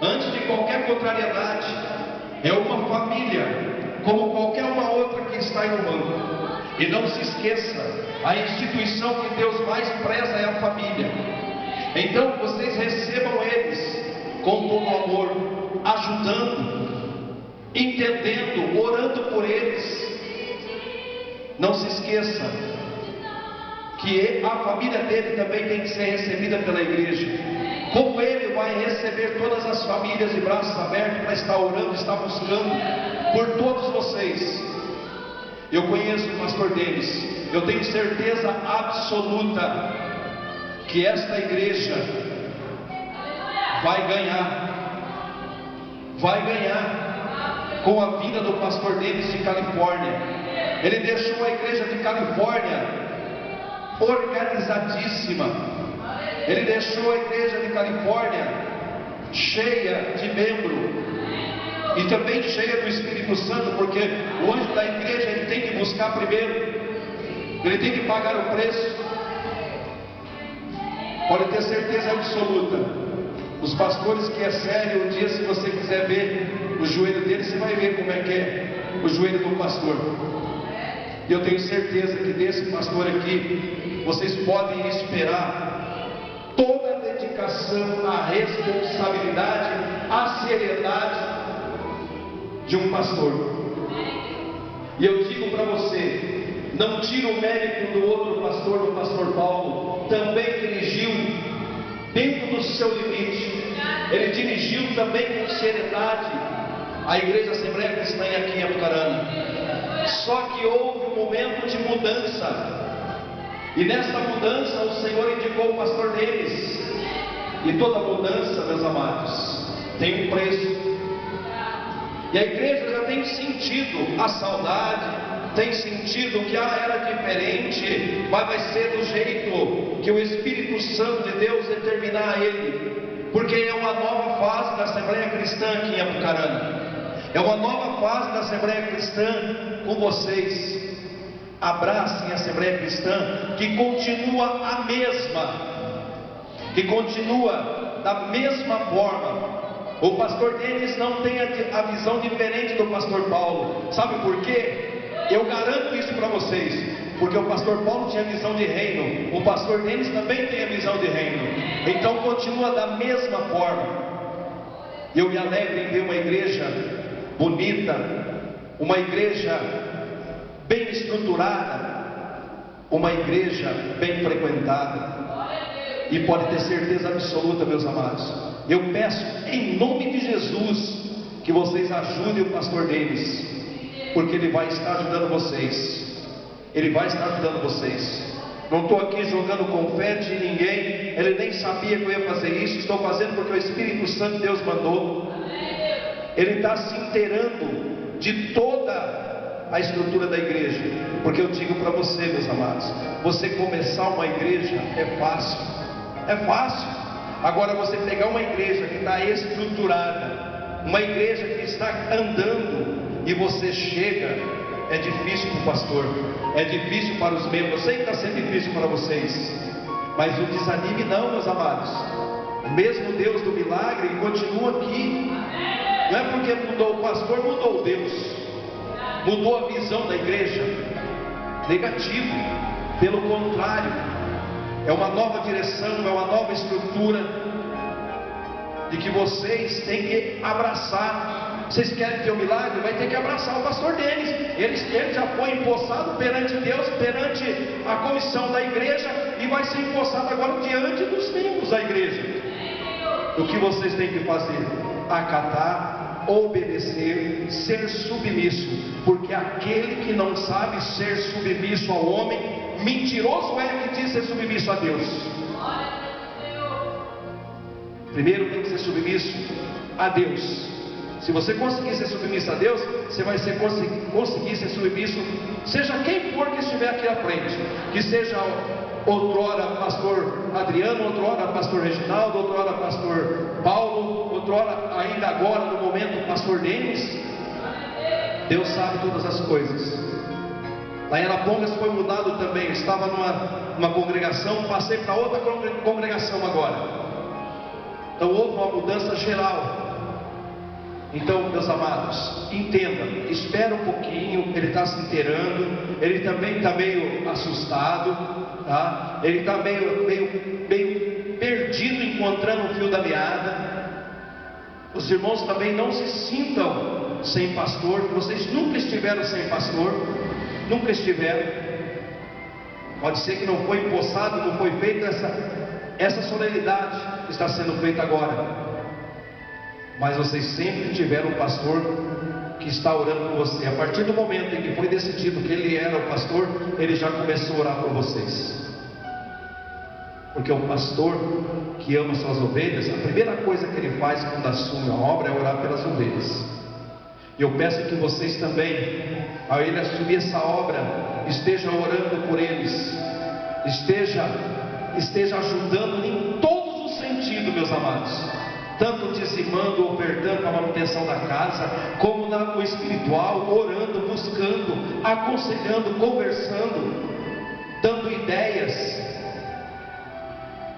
antes de qualquer contrariedade, é uma família, como qualquer uma outra que está aí no mundo. E não se esqueça, a instituição que Deus mais preza é a família. Então vocês recebam eles com todo amor, ajudando, entendendo, orando por eles. Não se esqueça que a família dele também tem que ser recebida pela igreja. Como ele vai receber todas as famílias de braços abertos para estar orando, estar buscando por todos vocês. Eu conheço o pastor deles, eu tenho certeza absoluta que esta igreja vai ganhar com a vinda do pastor deles de Califórnia. Ele deixou a igreja de Califórnia organizadíssima. Ele deixou a igreja de Califórnia cheia de membro e também cheia do Espírito Santo, porque o anjo da igreja ele tem que buscar primeiro, ele tem que pagar o preço. Pode ter certeza absoluta, os pastores que é sério, um dia se você quiser ver o joelho dele, você vai ver como é que é o joelho do pastor. E eu tenho certeza que desse pastor aqui, vocês podem esperar toda a dedicação, a responsabilidade, a seriedade de um pastor. E eu digo para você, não tira o mérito do outro pastor, do pastor Paulo, também dirigiu dentro do seu limite, ele dirigiu também com seriedade a Igreja Assembleia Cristã aqui em Apucarana. Só que houve um momento de mudança, e nessa mudança o Senhor indicou o pastor deles. E toda mudança, meus amados, tem um preço. E a igreja já tem sentido a saudade, tem sentido que era diferente, mas vai ser do jeito que o Espírito Santo de Deus determinar a ele, porque é uma nova fase da Assembleia Cristã aqui em Apucarana. É uma nova fase da Assembleia Cristã com vocês. Abracem a Assembleia Cristã, que continua a mesma, que continua da mesma forma. O pastor deles não tem a visão diferente do pastor Paulo. Sabe por quê? Eu garanto isso para vocês, porque o pastor Paulo tinha visão de reino, o pastor deles também tem a visão de reino. Então continua da mesma forma. Eu me alegro em ver uma igreja bonita, uma igreja bem estruturada, uma igreja bem frequentada. E pode ter certeza absoluta, meus amados, eu peço em nome de Jesus que vocês ajudem o pastor deles, porque ele vai estar ajudando vocês. Ele vai estar ajudando vocês. Não estou aqui jogando confete em ninguém, ele nem sabia que eu ia fazer isso. Estou fazendo porque o Espírito Santo de Deus mandou. Ele está se inteirando de toda a estrutura da igreja. Porque eu digo para você, meus amados, você começar uma igreja é fácil. É fácil. Agora você pegar uma igreja que está estruturada, uma igreja que está andando, e você chega, é difícil para o pastor, é difícil para os membros. Eu sei que está sendo difícil para vocês, mas o desanime não, meus amados. O mesmo Deus do milagre continua aqui. Não é porque mudou o pastor, mudou Deus, mudou a visão da igreja. Negativo, pelo contrário, é uma nova direção, é uma nova estrutura, de que vocês têm que abraçar. Vocês querem ter um milagre? Vai ter que abraçar o pastor deles. Ele já foi empossado perante Deus, perante a comissão da igreja, e vai ser empossado agora diante dos membros da igreja. O que vocês têm que fazer? Acatar, obedecer, ser submisso, porque aquele que não sabe ser submisso ao homem, mentiroso é que diz ser submisso a Deus. Primeiro tem que ser submisso a Deus. Se você conseguir ser submisso a Deus, você vai conseguir ser submisso, seja quem for que estiver aqui à frente, que seja outrora pastor Adriano, outrora pastor Reginaldo, outrora pastor Paulo, outrora, ainda agora no momento, pastor Denis. Deus sabe todas as coisas. Lá em Arapongas foi mudado também. Eu estava numa congregação, passei para outra congregação agora. Então houve uma mudança geral. Então, meus amados, entenda, espera um pouquinho, ele está se inteirando, ele também está meio assustado, tá? Ele está meio perdido, encontrando o fio da meada. Os irmãos também não se sintam sem pastor, vocês nunca estiveram sem pastor, nunca estiveram. Pode ser que não foi empossado, não foi feita essa solenidade que está sendo feita agora. Mas vocês sempre tiveram um pastor que está orando por você. A partir do momento em que foi decidido que ele era o pastor, ele já começou a orar por vocês. Porque o pastor que ama suas ovelhas, a primeira coisa que ele faz quando assume a obra é orar pelas ovelhas. E eu peço que vocês também, ao ele assumir essa obra, estejam orando por eles, esteja ajudando em todos os sentidos, meus amados. Tanto dizimando, ofertando a manutenção da casa, como no espiritual, orando, buscando, aconselhando, conversando, dando ideias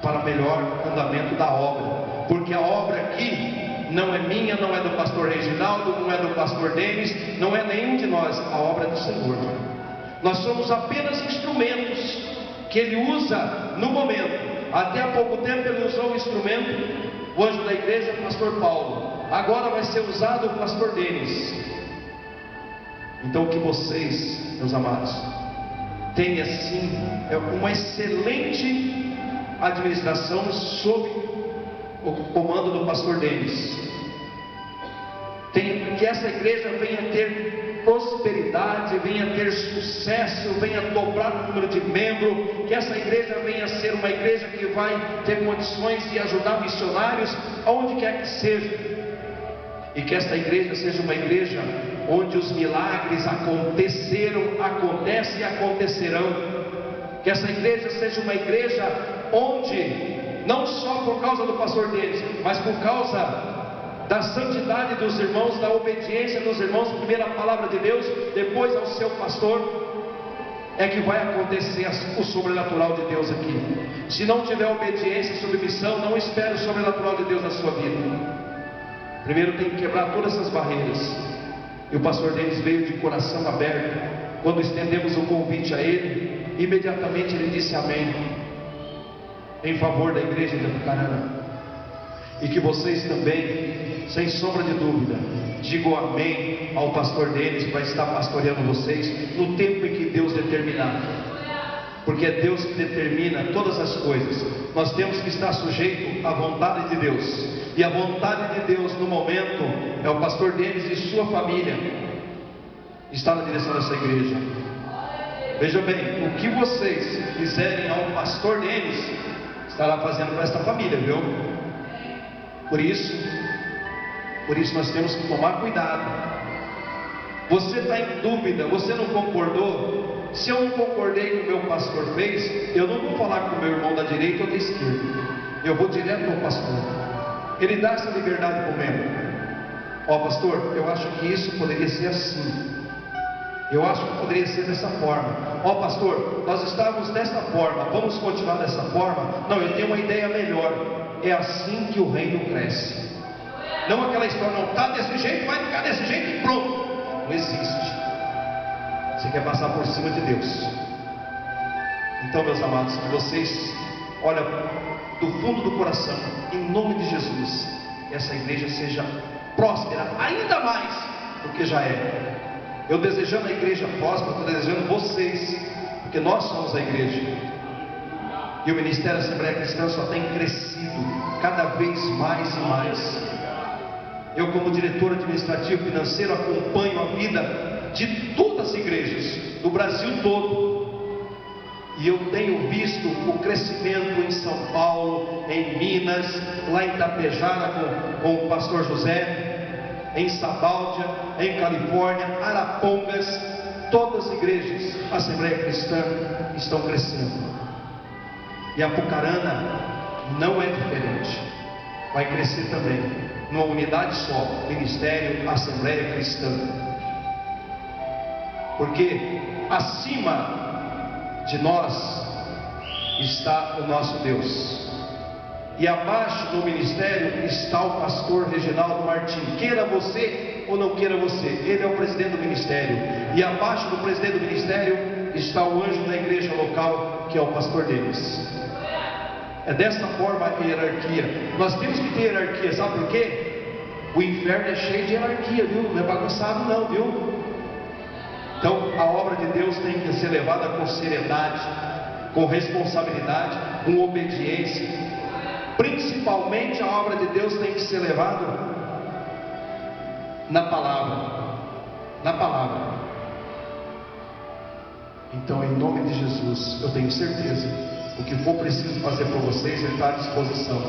para melhor andamento da obra. Porque a obra aqui não é minha, não é do pastor Reginaldo, não é do pastor Denis, não é nenhum de nós, a obra é do Senhor. Nós somos apenas instrumentos que Ele usa no momento. Até há pouco tempo Ele usou o instrumento, o anjo da igreja, o pastor Paulo. Agora vai ser usado o pastor Denis. Então que vocês, meus amados, tenham assim uma excelente administração sob o comando do pastor Denis. Que essa igreja venha ter prosperidade, venha ter sucesso, venha dobrar o número de membros, que essa igreja venha ser uma igreja que vai ter condições de ajudar missionários aonde quer que seja, e que essa igreja seja uma igreja onde os milagres acontecem e acontecerão. Que essa igreja seja uma igreja onde, não só por causa do pastor deles, mas por causa da santidade dos irmãos, da obediência dos irmãos, primeiro a palavra de Deus, depois ao seu pastor, é que vai acontecer o sobrenatural de Deus aqui. Se não tiver obediência e submissão, não espere o sobrenatural de Deus na sua vida. Primeiro tem que quebrar todas essas barreiras. E o pastor Denis veio de coração aberto. Quando estendemos o convite a ele, imediatamente ele disse amém, em favor da igreja de Apucarana. E que vocês também, sem sombra de dúvida, digam amém ao pastor Denis, que vai estar pastoreando vocês no tempo em que Deus determinar. Porque é Deus que determina todas as coisas. Nós temos que estar sujeitos à vontade de Deus. E a vontade de Deus no momento é o pastor Denis e sua família está na direção dessa igreja. Veja bem, o que vocês fizerem ao pastor Denis, estará fazendo para esta família, viu? Por isso nós temos que tomar cuidado. Você está em dúvida, você não concordou? Se eu não concordei com o que o meu pastor fez, eu não vou falar com o meu irmão da direita ou da esquerda, eu vou direto ao pastor. Ele dá essa liberdade para o membro. Ó pastor, eu acho que isso poderia ser assim, eu acho que poderia ser dessa forma. Ó pastor, nós estávamos dessa forma, vamos continuar dessa forma? Não, eu tenho uma ideia melhor. É assim que o reino cresce. Não aquela história, não está desse jeito, vai ficar desse jeito e pronto. Não existe. Você quer passar por cima de Deus. Então, meus amados, que vocês, olha, do fundo do coração, em nome de Jesus, que essa igreja seja próspera ainda mais do que já é. Eu desejando a igreja próspera, estou desejando vocês, porque nós somos a igreja. E o Ministério da Assembleia Cristã só tem crescido cada vez mais e mais. Eu, como diretor administrativo financeiro, acompanho a vida de todas as igrejas do Brasil todo, e eu tenho visto o crescimento em São Paulo, em Minas, lá em Itapejara com o pastor José, em Sabáudia, em Califórnia, Arapongas, todas as igrejas da Assembleia Cristã estão crescendo. E Apucarana não é diferente, vai crescer também, numa unidade só, Ministério Assembleia Cristã. Porque acima de nós está o nosso Deus. E abaixo do ministério está o pastor Reginaldo Martins. Queira você ou não queira você, ele é o presidente do ministério. E abaixo do presidente do ministério está o anjo da igreja local, que é o pastor deles. É dessa forma a hierarquia. Nós temos que ter hierarquia, sabe por quê? O inferno é cheio de hierarquia, viu? Não é bagunçado não, viu? Então a obra de Deus tem que ser levada com seriedade, com responsabilidade, com obediência. Principalmente a obra de Deus tem que ser levada na palavra. Na palavra. Então, em nome de Jesus, eu tenho certeza, o que for preciso fazer por vocês, Ele está à disposição.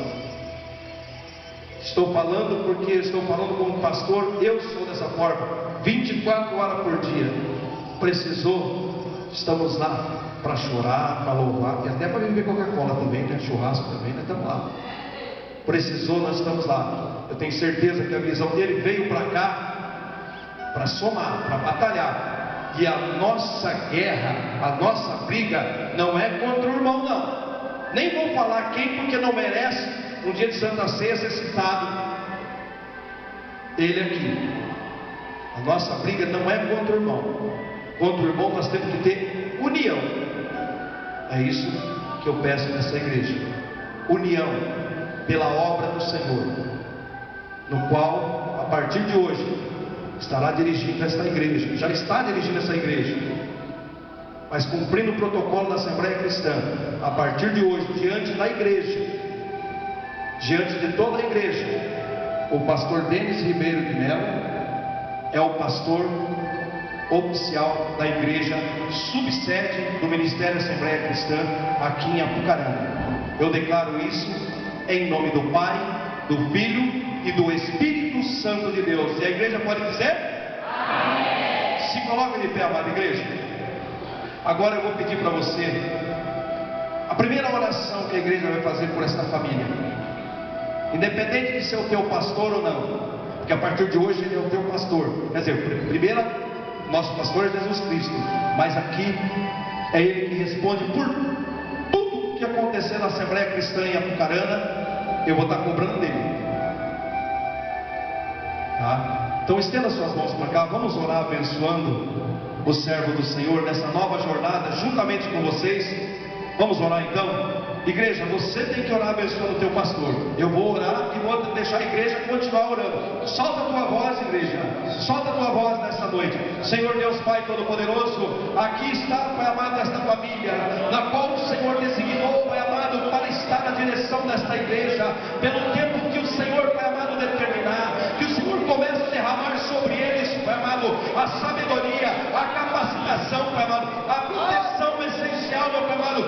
Estou falando porque estou falando como pastor, eu sou dessa forma, 24 horas por dia. Precisou, estamos lá para chorar, para louvar, e até para beber Coca-Cola também, né? Churrasco também, nós estamos lá. Precisou, nós estamos lá. Eu tenho certeza que a visão dele veio para cá para somar, para batalhar. E a nossa guerra, a nossa briga não é contra o irmão, não. Nem vou falar quem, porque não merece um dia de Santa Ceia ser citado ele aqui. A nossa briga não é contra o irmão. Contra o irmão nós temos que ter união. É isso que eu peço nessa igreja. União pela obra do Senhor, no qual, a partir de hoje, estará dirigindo esta igreja. Já está dirigindo essa igreja, mas cumprindo o protocolo da Assembleia Cristã. A partir de hoje, diante da igreja, diante de toda a igreja, o pastor Denis Ribeiro de Mello é o pastor oficial da igreja, subsede do Ministério Assembleia Cristã aqui em Apucarana. Eu declaro isso em nome do Pai, do Filho e do Espírito Santo de Deus. E a igreja pode dizer? Amém. Se coloque de pé, amada igreja. Agora eu vou pedir para você a primeira oração que a igreja vai fazer por esta família, independente de ser o teu pastor ou não, porque a partir de hoje ele é o teu pastor. Quer dizer, primeiro nosso pastor é Jesus Cristo, mas aqui é ele que responde por tudo que acontecer na Assembleia Cristã em Apucarana. Eu vou estar cobrando dele, tá? Então estenda suas mãos para cá. Vamos orar abençoando o servo do Senhor nessa nova jornada juntamente com vocês. Vamos orar então? Igreja, você tem que orar abençoando o teu pastor. Eu vou orar e vou deixar a igreja continuar orando. Solta a tua voz, igreja. Solta a tua voz nessa noite. Senhor Deus Pai Todo-Poderoso, aqui está, Pai amado, esta família, na qual o Senhor designou, Pai amado, para estar na direção desta igreja, pelo tempo que o Senhor, Pai amado, determinar. Que o Senhor comece a derramar sobre eles, Pai amado, a sabedoria, a capacitação, Pai amado, a proteção essencial, meu Pai amado,